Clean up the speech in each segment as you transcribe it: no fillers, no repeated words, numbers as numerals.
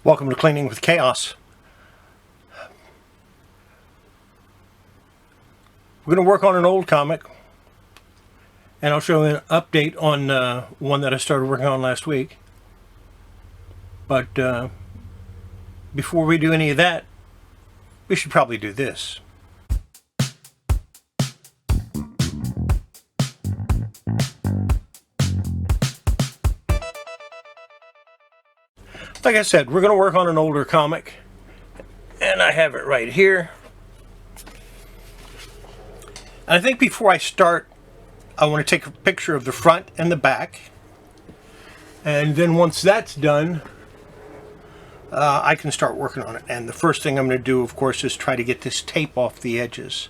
Welcome to Cleaning with Chaos. We're going to work on an old comic, and I'll show you an update on one that I started working on last week. But before we do any of that, we should probably do this. Like I said, we're going to work on an older comic, and I have it right here. And I think before I start, I want to take a picture of the front and the back. And then once that's done, I can start working on it. And the first thing I'm going to do, of course, is try to get this tape off the edges.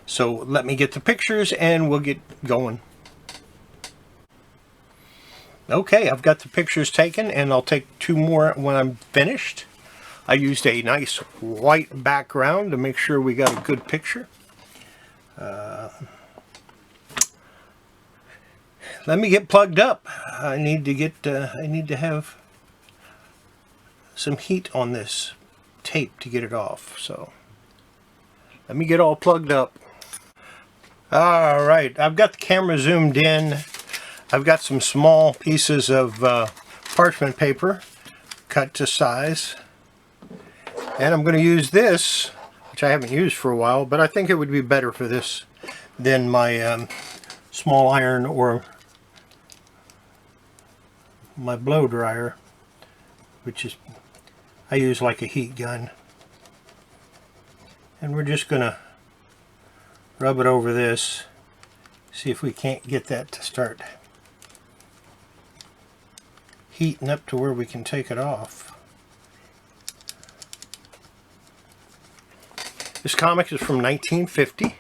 So let me get the pictures and we'll get going. Okay, I've got the pictures taken, and I'll take two more when I'm finished. I used a nice white background to make sure we got a good picture. Let me get plugged up. I need to have some heat on this tape to get it off. So let me get all plugged up. All right, I've got the camera zoomed in. I've got some small pieces of parchment paper cut to size, and I'm going to use this, which I haven't used for a while, but I think it would be better for this than my small iron or my blow dryer, which is, I use like a heat gun. And we're just going to rub it over this, see if we can't get that to start heating up to where we can take it off. This comic is from 1950.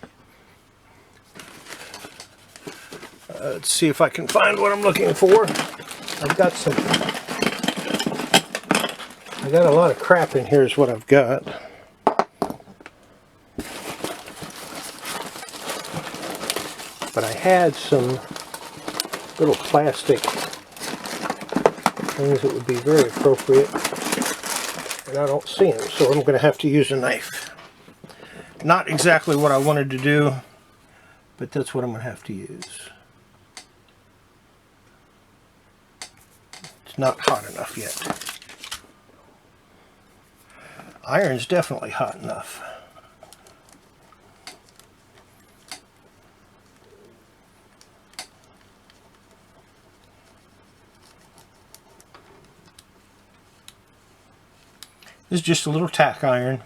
Let's see if I can find what I'm looking for. I got a lot of crap in here is what I've got. But I had some little plastic things that would be very appropriate, and I don't see them, so I'm going to have to use a knife. Not exactly what I wanted to do, but that's what I'm going to have to use. It's not hot enough yet. Iron's definitely hot enough. This is just a little tack iron.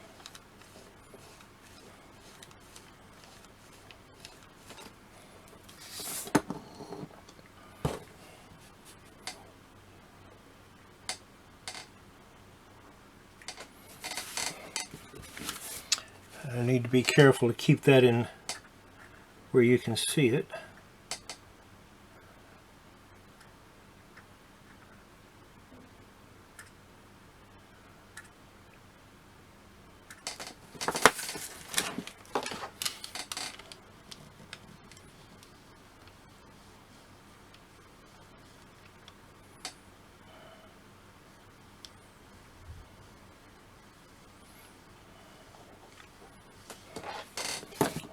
I need to be careful to keep that in where you can see it.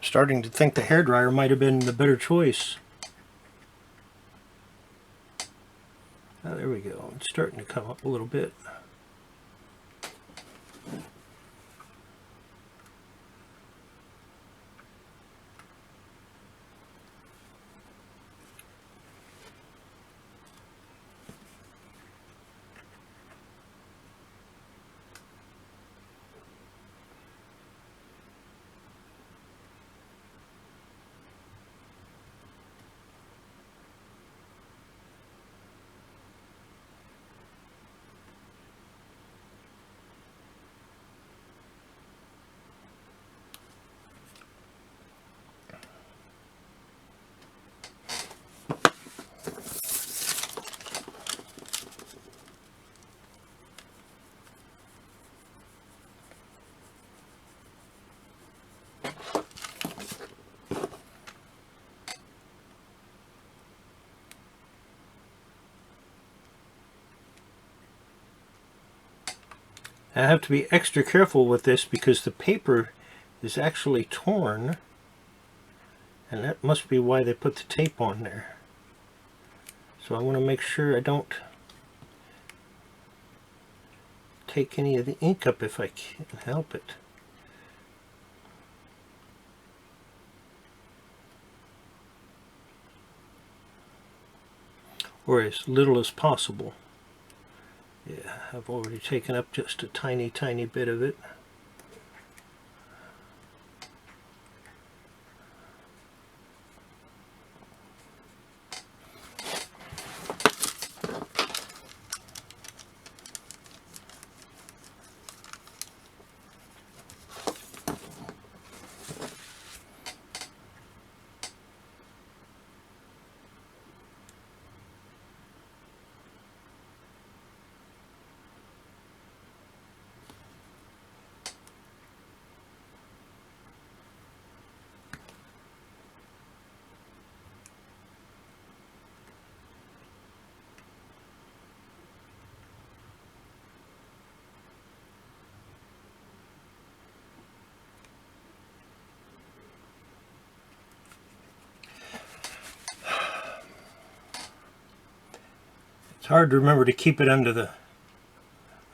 Starting to think the hairdryer might have been the better choice. Oh, there we go. It's starting to come up a little bit. I have to be extra careful with this because the paper is actually torn, and that must be why they put the tape on there. So I want to make sure I don't take any of the ink up if I can help it. Or as little as possible. Yeah, I've already taken up just a tiny, tiny bit of it. It's hard to remember to keep it under the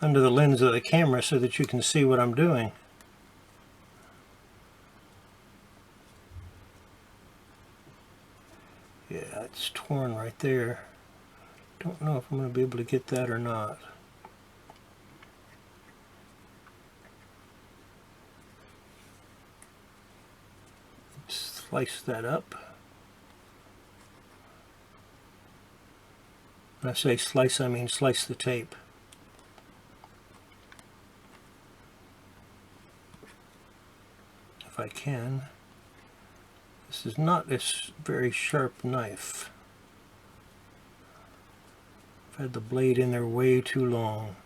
lens of the camera so that you can see what I'm doing. Yeah, it's torn right there. Don't know if I'm going to be able to get that or not. Slice that up. When I say slice, I mean slice the tape. If I can. This is not a very sharp knife. I've had the blade in there way too long.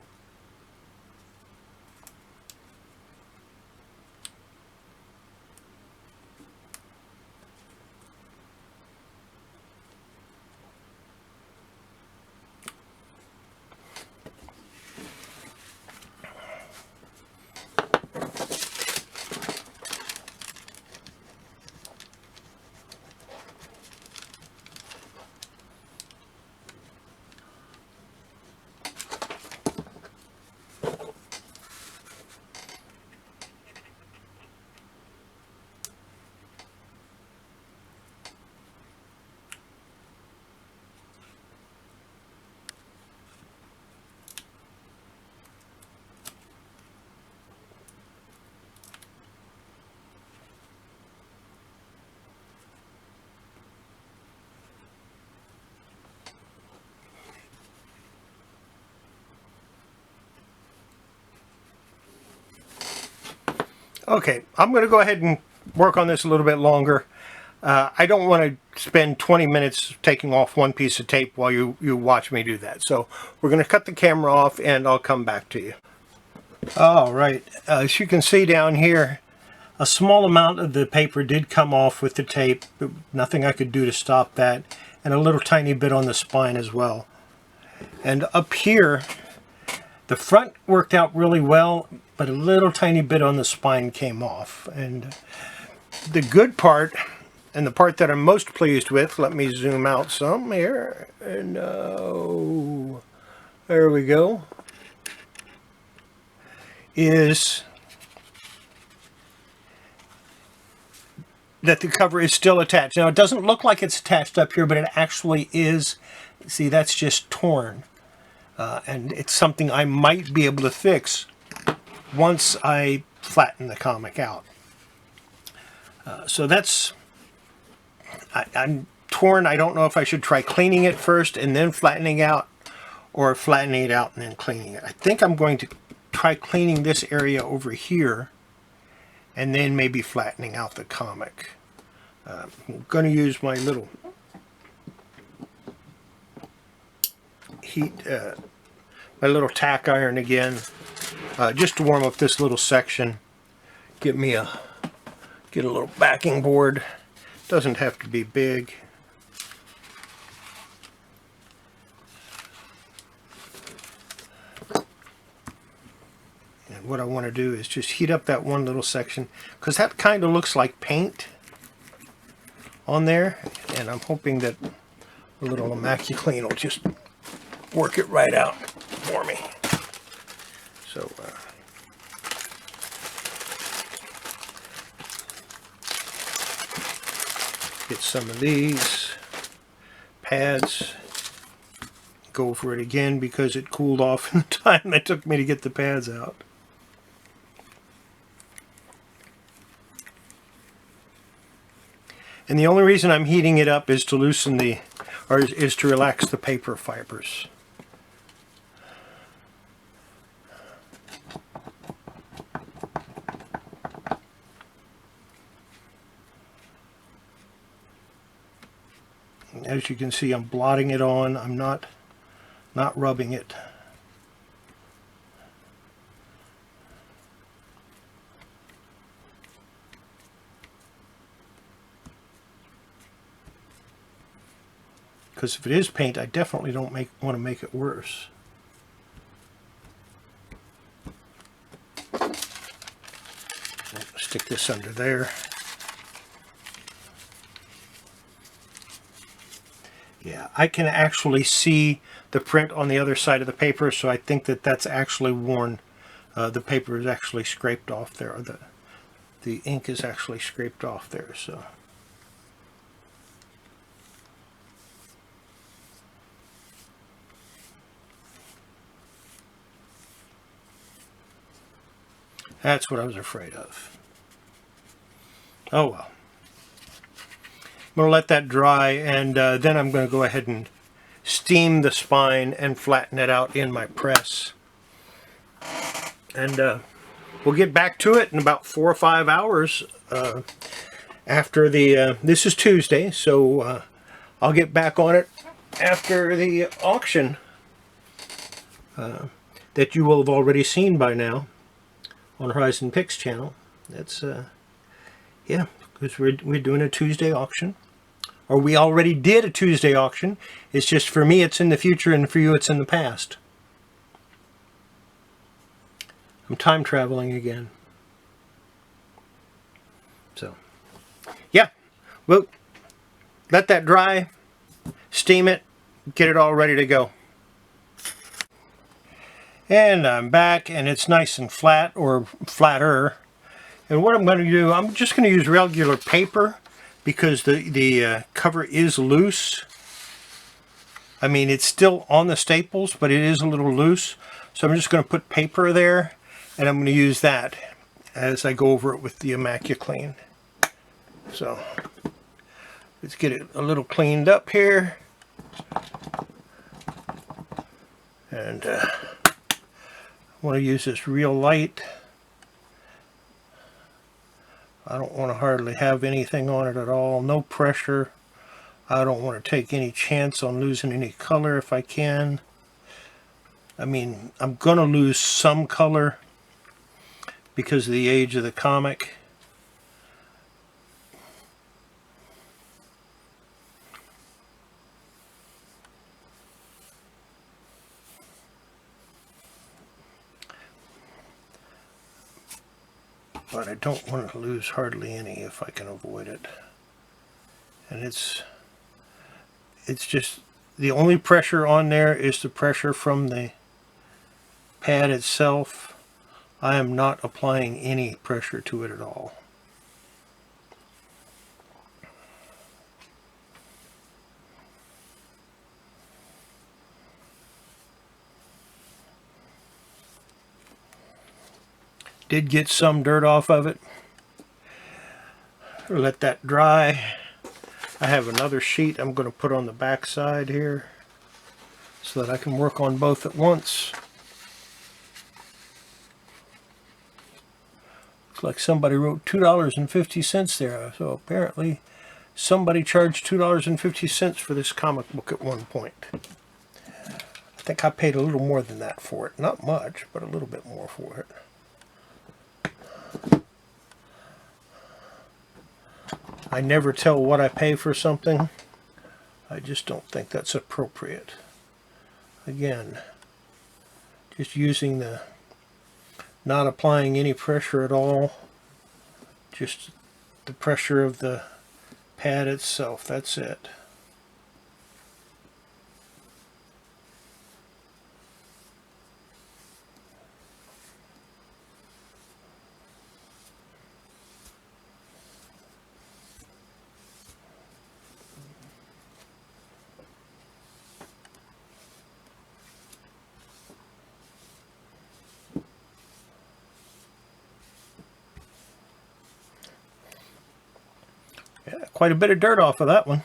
Okay, I'm going to go ahead and work on this a little bit longer. I don't want to spend 20 minutes taking off one piece of tape while you watch me do that. So we're going to cut the camera off and I'll come back to you. All right, as you can see down here, a small amount of the paper did come off with the tape. Nothing I could do to stop that. And a little tiny bit on the spine as well. And up here, the front worked out really well, but a little tiny bit on the spine came off. And the good part, and the part that I'm most pleased with, let me zoom out some here, and there we go, is that the cover is still attached. Now it doesn't look like it's attached up here, but it actually is. See, that's just torn. And it's something I might be able to fix once I flatten the comic out. So that's, I'm torn. I don't know if I should try cleaning it first and then flattening out, or flattening it out and then cleaning it. I think I'm going to try cleaning this area over here and then maybe flattening out the comic. I'm going to use my little my little tack iron again, just to warm up this little section. Get a little backing board. Doesn't have to be big. And what I want to do is just heat up that one little section, because that kind of looks like paint on there, and I'm hoping that a little Immaculate will just work it right out for me. So get some of these pads, go over it again because it cooled off in the time it took me to get the pads out. And the only reason I'm heating it up is to loosen the, or is to relax the paper fibers. As you can see, I'm blotting it on. I'm not rubbing it. Because if it is paint, I definitely don't want to make it worse. Stick this under there. Yeah, I can actually see the print on the other side of the paper, so I think that that's actually worn. The paper is actually scraped off there. Or the ink is actually scraped off there. So that's what I was afraid of. Oh well. I'm going to let that dry, and then I'm going to go ahead and steam the spine and flatten it out in my press. And we'll get back to it in about 4 or 5 hours after the, this is Tuesday, so I'll get back on it after the auction that you will have already seen by now on Horizon Picks channel. That's, yeah, because we're doing a Tuesday auction. Or we already did a Tuesday auction. It's just for me it's in the future, and for you it's in the past. I'm time traveling again. So, yeah. Well, let that dry, steam it, get it all ready to go. And I'm back, and it's nice and flat, or flatter. And what I'm going to do, I'm just going to use regular paper, because the cover is loose. I mean, it's still on the staples, but it is a little loose. So I'm just going to put paper there, and I'm going to use that as I go over it with the Immaculate. So let's get it a little cleaned up here. And I want to use this real light. I don't want to hardly have anything on it at all. No pressure. I don't want to take any chance on losing any color if I can. I mean, I'm going to lose some color because of the age of the comic. But I don't want to lose hardly any if I can avoid it. And it's just, the only pressure on there is the pressure from the pad itself. I am not applying any pressure to it at all. Did get some dirt off of it. Let that dry. I have another sheet I'm going to put on the back side here so that I can work on both at once. Looks like somebody wrote $2.50 there, so apparently somebody charged $2.50 for this comic book at one point. I think I paid a little more than that for it. Not much, but a little bit more for it. I never tell what I pay for something. I just don't think that's appropriate. Again, just using the Not applying any pressure at all, just the pressure of the pad itself. That's it. Yeah, quite a bit of dirt off of that one.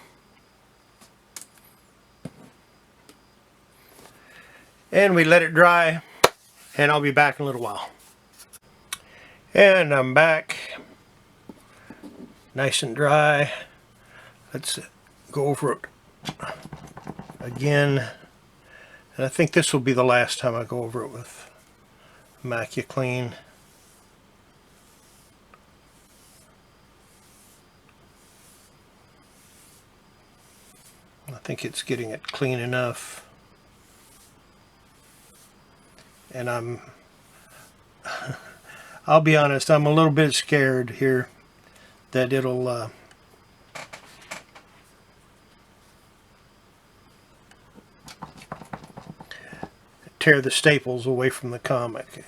And we let it dry, and I'll be back in a little while. And I'm back. Nice and dry. Let's go over it again. And I think this will be the last time I go over it with MacuClean. I think it's getting it clean enough. And I'll be honest, I'm a little bit scared here that it'll tear the staples away from the comic.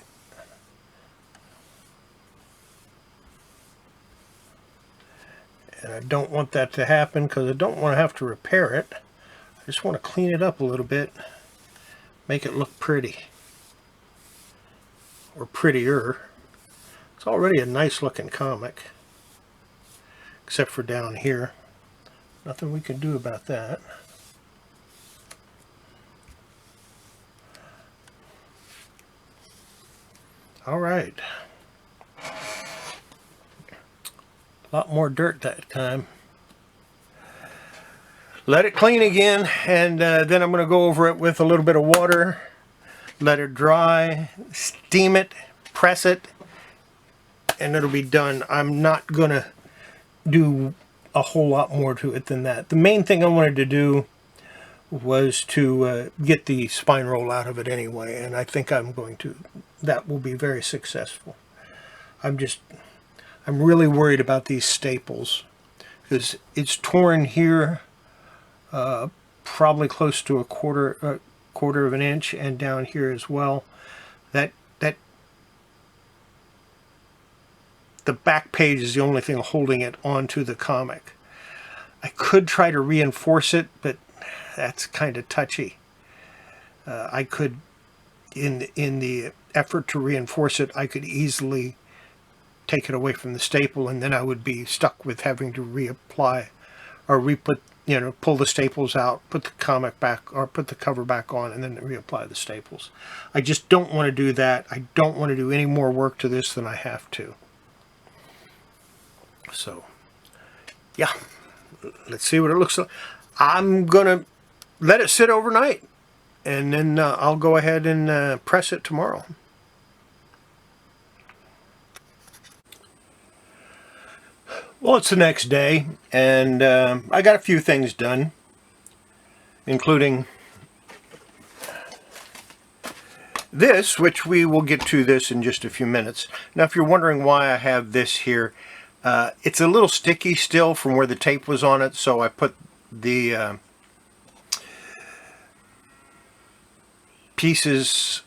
And I don't want that to happen because I don't want to have to repair it. I just want to clean it up a little bit, make it look pretty, or prettier. It's already a nice looking comic, except for down here. Nothing we can do about that. All right. A lot more dirt that time. Let it clean again, and then I'm going to go over it with a little bit of water, let it dry, steam it, press it, and it'll be done. I'm not going to do a whole lot more to it than that. The main thing I wanted to do was to get the spine roll out of it anyway, and I think I'm going to. That will be very successful. I'm really worried about these staples because it's torn here probably close to a quarter of an inch, and down here as well. The back page is the only thing holding it onto the comic. I could try to reinforce it, but that's kind of touchy. I could, in the effort to reinforce it, I could easily take it away from the staple, and then I would be stuck with having to reapply or pull the staples out, put the comic back, or put the cover back on, and then reapply the staples. I just don't want to do that. I don't want to do any more work to this than I have to. So, yeah, let's see what it looks like. I'm going to let it sit overnight, and then I'll go ahead and press it tomorrow. Well, it's the next day, and I got a few things done, including this, which we will get to this in just a few minutes. Now, if you're wondering why I have this here, it's a little sticky still from where the tape was on it, so I put the pieces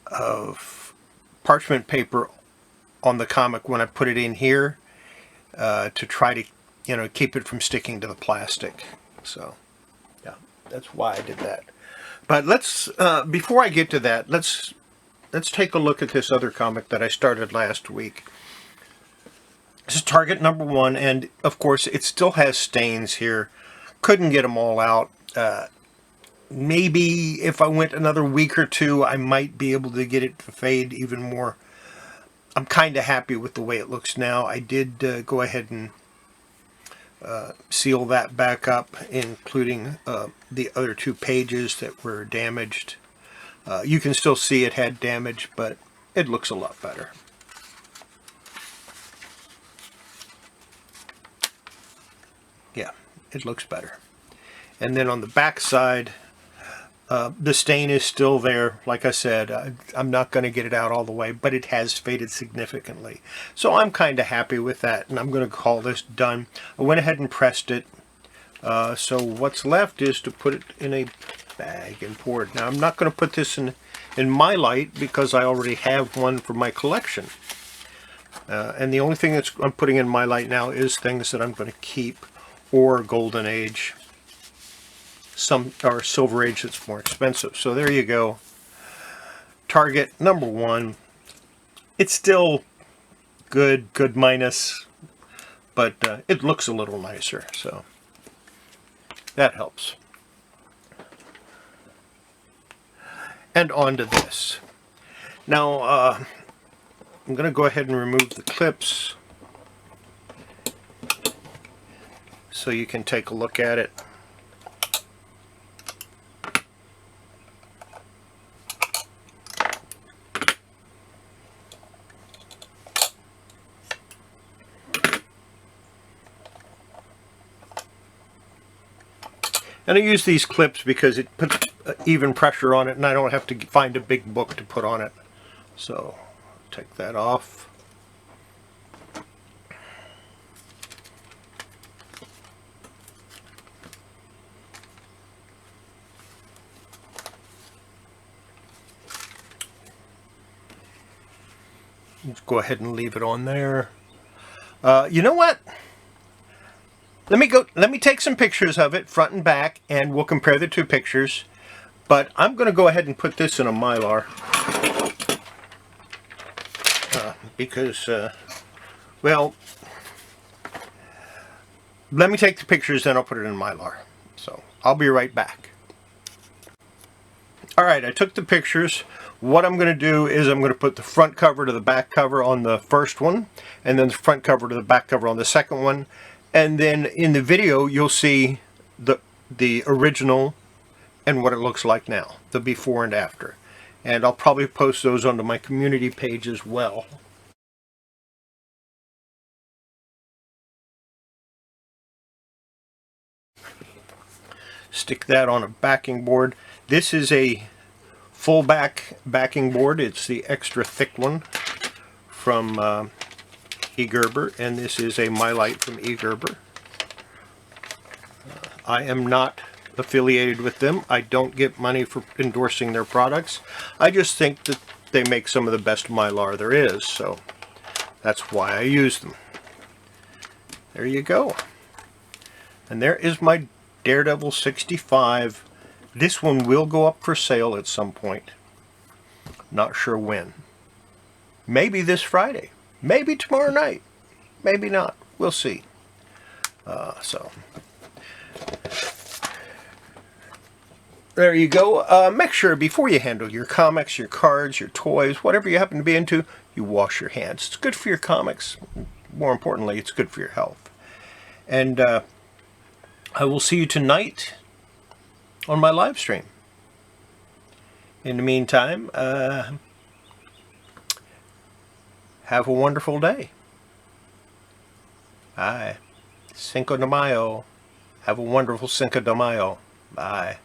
of parchment paper on the comic when I put it in here to try to, keep it from sticking to the plastic. So, yeah, that's why I did that. But let's, before I get to that, let's take a look at this other comic that I started last week. This is Target #1, and of course it still has stains here. Couldn't get them all out. Maybe if I went another week or two, I might be able to get it to fade even more. I'm kind of happy with the way it looks now. I did go ahead and seal that back up, including the other 2 pages that were damaged. You can still see it had damage, but it looks a lot better. Yeah, it looks better. And then on the back side, The stain is still there. Like I said, I'm not going to get it out all the way, but it has faded significantly. So I'm kind of happy with that, and I'm going to call this done. I went ahead and pressed it. So what's left is to put it in a bag and pour it. Now I'm not going to put this in my light because I already have one for my collection. And the only thing I'm putting in my light now is things that I'm going to keep, or Golden Age. Or Silver Age that's more expensive. So there you go. Target number 1. It's still good minus, but it looks a little nicer, so that helps. And on to this. Now I'm going to go ahead and remove the clips so you can take a look at it. And I use these clips because it puts even pressure on it, and I don't have to find a big book to put on it. So, take that off. Let's go ahead and leave it on there. You know what? Let me take some pictures of it, front and back, and we'll compare the two pictures. But I'm going to go ahead and put this in a Mylar. Because, well, let me take the pictures, then I'll put it in Mylar. So, I'll be right back. Alright, I took the pictures. What I'm going to do is I'm going to put the front cover to the back cover on the first one, and then the front cover to the back cover on the second one. And then in the video, you'll see the original and what it looks like now, the before and after. And I'll probably post those onto my community page as well. Stick that on a backing board. This is a full backing board. It's the extra thick one from Gerber, and this is a My Light from Gerber. I am not affiliated with them. I don't get money for endorsing their products. I just think that they make some of the best Mylar there is, so that's why I use them. There you go. And there is my Daredevil 65. This one will go up for sale at some point. Not sure when. Maybe this Friday. Maybe tomorrow night. Maybe not. We'll see. So there you go. Make sure before you handle your comics, your cards, your toys, whatever you happen to be into, you wash your hands. It's good for your comics. More importantly, it's good for your health. And I will see you tonight on my live stream. In the meantime, have a wonderful day. Bye. Cinco de Mayo. Have a wonderful Cinco de Mayo. Bye.